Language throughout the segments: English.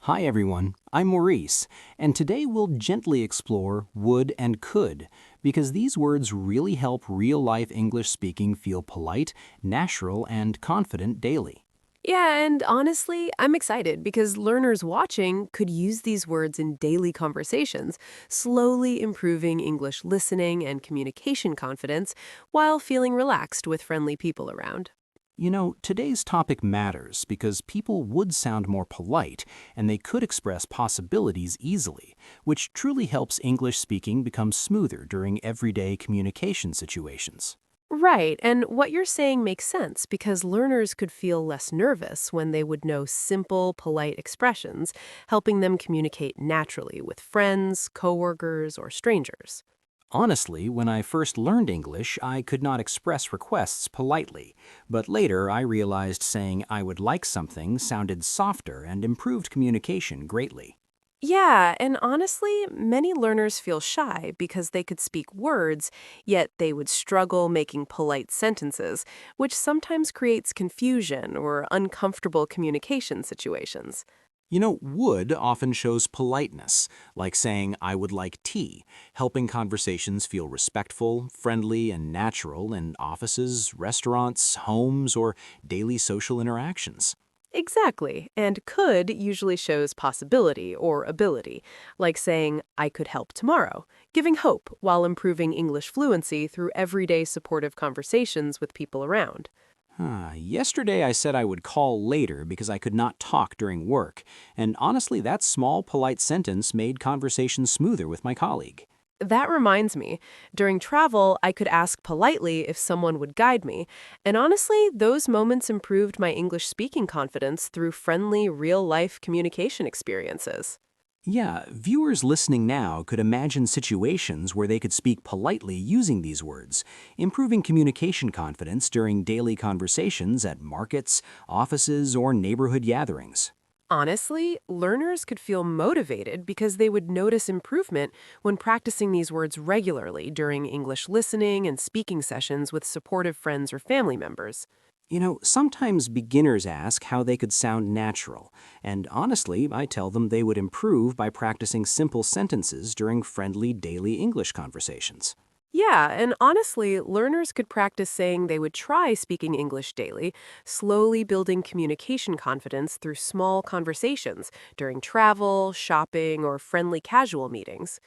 Hi everyone, I'm Maurice, and today we'll gently explore would and could, because these words really help real-life English speaking feel polite, natural, and confident daily. Yeah, and honestly, I'm excited because learners watching could use these words in daily conversations, slowly improving English listening and communication confidence while feeling relaxed with friendly people around. You know, today's topic matters because people would sound more polite and they could express possibilities easily, which truly helps English speaking become smoother during everyday communication situations. Right, and what you're saying makes sense because learners could feel less nervous when they would know simple, polite expressions, helping them communicate naturally with friends, coworkers, or strangers. Honestly, when I first learned English, I could not express requests politely, but later I realized saying I would like something sounded softer and improved communication greatly. Yeah, and honestly, many learners feel shy because they could speak words, yet they would struggle making polite sentences, which sometimes creates confusion or uncomfortable communication situations. You know, would often shows politeness, like saying I would like tea, helping conversations feel respectful, friendly, and natural in offices, restaurants, homes, or daily social interactions. Exactly, and could usually shows possibility or ability, like saying, I could help tomorrow, giving hope while improving English fluency through everyday supportive conversations with people around. Yesterday I said I would call later because I could not talk during work, and honestly, that small, polite sentence made conversation smoother with my colleague. That reminds me, during travel, I could ask politely if someone would guide me, and honestly, those moments improved my English speaking confidence through friendly, real life communication experiences. Yeah, viewers listening now could imagine situations where they could speak politely using these words, improving communication confidence during daily conversations at markets, offices, or neighborhood gatherings. Honestly, learners could feel motivated because they would notice improvement when practicing these words regularly during English listening and speaking sessions with supportive friends or family members. You know, sometimes beginners ask how they could sound natural, and honestly, I tell them they would improve by practicing simple sentences during friendly daily English conversations. Yeah, and honestly, learners could practice saying they would try speaking English daily, slowly building communication confidence through small conversations during travel, shopping, or friendly casual meetings.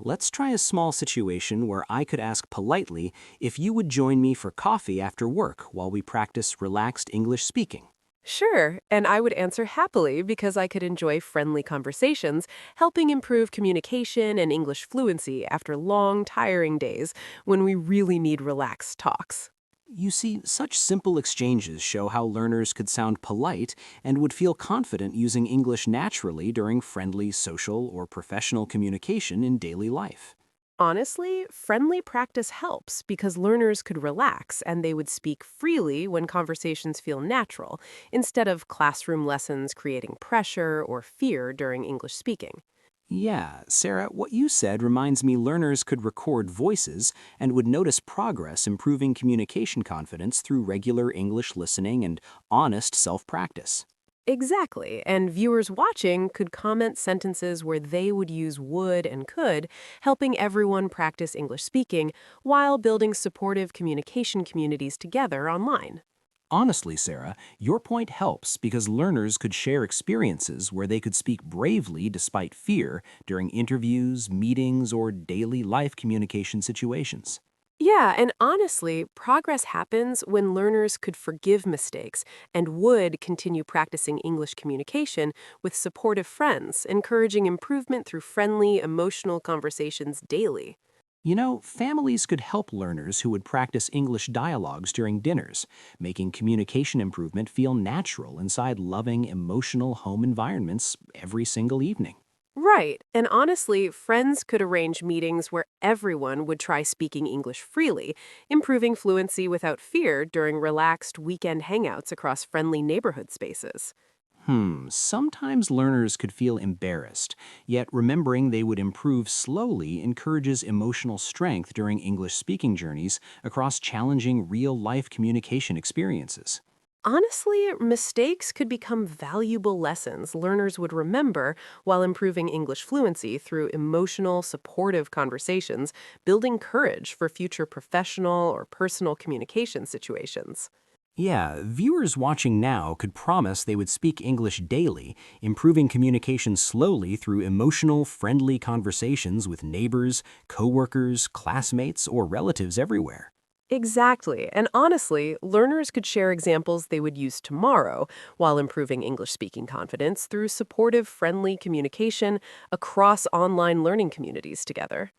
Let's try a small situation where I could ask politely if you would join me for coffee after work while we practice relaxed English speaking. Sure, and I would answer happily because I could enjoy friendly conversations, helping improve communication and English fluency after long, tiring days when we really need relaxed talks. You see, such simple exchanges show how learners could sound polite and would feel confident using English naturally during friendly social or professional communication in daily life. Honestly, friendly practice helps because learners could relax and they would speak freely when conversations feel natural, instead of classroom lessons creating pressure or fear during English speaking. Yeah, Sarah, what you said reminds me learners could record voices and would notice progress improving communication confidence through regular English listening and honest self-practice. Exactly, and viewers watching could comment sentences where they would use would and could, helping everyone practice English speaking while building supportive communication communities together online. Honestly, Sarah, your point helps because learners could share experiences where they could speak bravely despite fear during interviews, meetings, or daily life communication situations. Yeah, and honestly, progress happens when learners could forgive mistakes and would continue practicing English communication with supportive friends, encouraging improvement through friendly, emotional conversations daily. You know, families could help learners who would practice English dialogues during dinners, making communication improvement feel natural inside loving, emotional home environments every single evening. Right, and honestly, friends could arrange meetings where everyone would try speaking English freely, improving fluency without fear during relaxed weekend hangouts across friendly neighborhood spaces. Sometimes learners could feel embarrassed, yet remembering they would improve slowly encourages emotional strength during English speaking journeys across challenging real life communication experiences. Honestly, mistakes could become valuable lessons learners would remember while improving English fluency through emotional, supportive conversations, building courage for future professional or personal communication situations. Yeah, viewers watching now could promise they would speak English daily, improving communication slowly through emotional, friendly conversations with neighbors, coworkers, classmates, or relatives everywhere. Exactly. And honestly, learners could share examples they would use tomorrow while improving English speaking confidence through supportive, friendly communication across online learning communities together.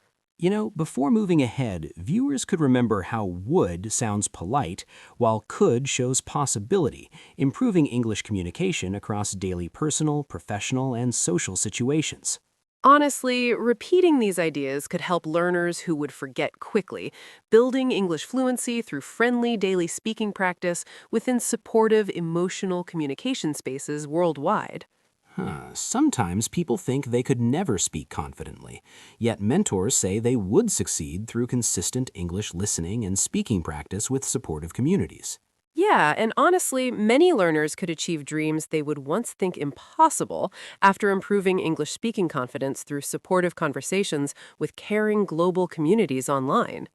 Before moving ahead, viewers could remember how would sounds polite, while could shows possibility, improving English communication across daily personal, professional, and social situations. Honestly, repeating these ideas could help learners who would forget quickly, building English fluency through friendly daily speaking practice within supportive emotional communication spaces worldwide. Sometimes people think they could never speak confidently, yet mentors say they would succeed through consistent English listening and speaking practice with supportive communities. Yeah, and honestly, many learners could achieve dreams they would once think impossible after improving English speaking confidence through supportive conversations with caring global communities online.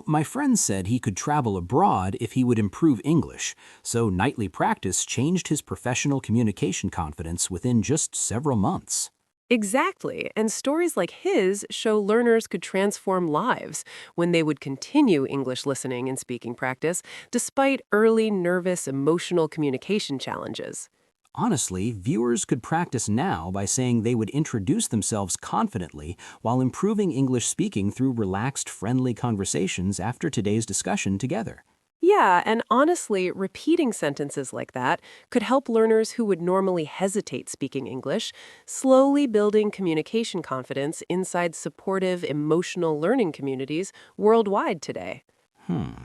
My friend said he could travel abroad if he would improve English, so nightly practice changed his professional communication confidence within just several months. Exactly, and stories like his show learners could transform lives when they would continue English listening and speaking practice despite early nervous emotional communication challenges. Honestly, viewers could practice now by saying they would introduce themselves confidently while improving English speaking through relaxed, friendly conversations after today's discussion together. Yeah, and honestly, repeating sentences like that could help learners who would normally hesitate speaking English, slowly building communication confidence inside supportive, emotional learning communities worldwide today.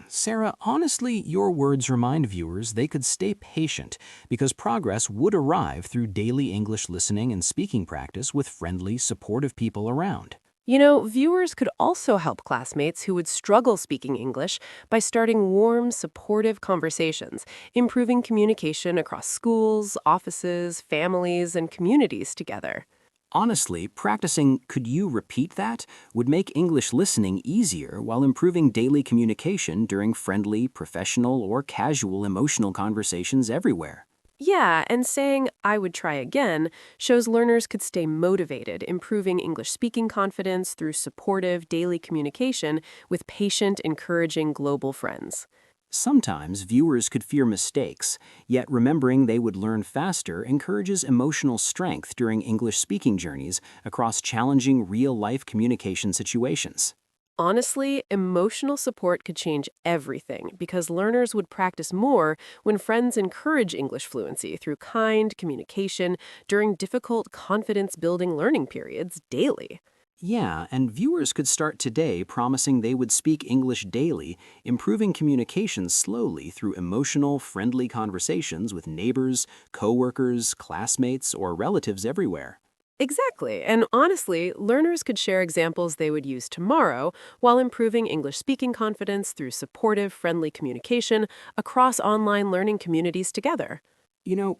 Sarah, honestly, your words remind viewers they could stay patient because progress would arrive through daily English listening and speaking practice with friendly, supportive people around. Viewers could also help classmates who would struggle speaking English by starting warm, supportive conversations, improving communication across schools, offices, families, and communities together. Honestly, practicing "could you repeat that" would make English listening easier while improving daily communication during friendly, professional, or casual emotional conversations everywhere. Yeah, and saying, I would try again, shows learners could stay motivated, improving English speaking confidence through supportive daily communication with patient, encouraging global friends. Sometimes viewers could fear mistakes, yet remembering they would learn faster encourages emotional strength during English speaking journeys across challenging real life communication situations. Honestly, emotional support could change everything because learners would practice more when friends encourage English fluency through kind communication during difficult confidence building learning periods daily. Yeah, and viewers could start today promising they would speak English daily, improving communication slowly through emotional, friendly conversations with neighbors, coworkers, classmates, or relatives everywhere. Exactly. And honestly, learners could share examples they would use tomorrow while improving English speaking confidence through supportive, friendly communication across online learning communities together.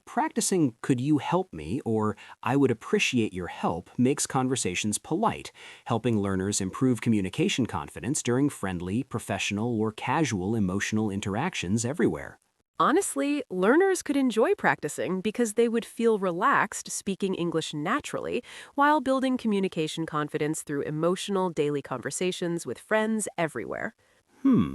Practicing "could you help me" or "I would appreciate your help" makes conversations polite, helping learners improve communication confidence during friendly, professional, or casual emotional interactions everywhere. Honestly, learners could enjoy practicing because they would feel relaxed speaking English naturally while building communication confidence through emotional daily conversations with friends everywhere.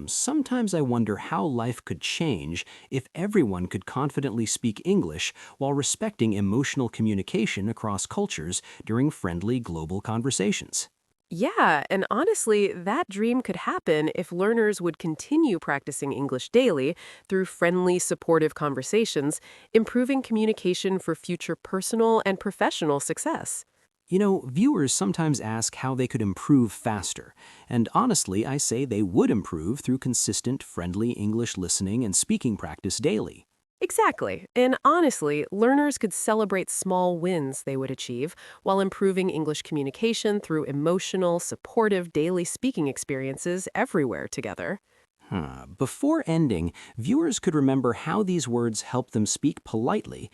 Sometimes I wonder how life could change if everyone could confidently speak English while respecting emotional communication across cultures during friendly global conversations. Yeah, and honestly, that dream could happen if learners would continue practicing English daily through friendly, supportive conversations, improving communication for future personal and professional success. Viewers sometimes ask how they could improve faster, and honestly, I say they would improve through consistent, friendly English listening and speaking practice daily. Exactly. And honestly, learners could celebrate small wins they would achieve while improving English communication through emotional, supportive daily speaking experiences everywhere together. Before ending, viewers could remember how these words help them speak politely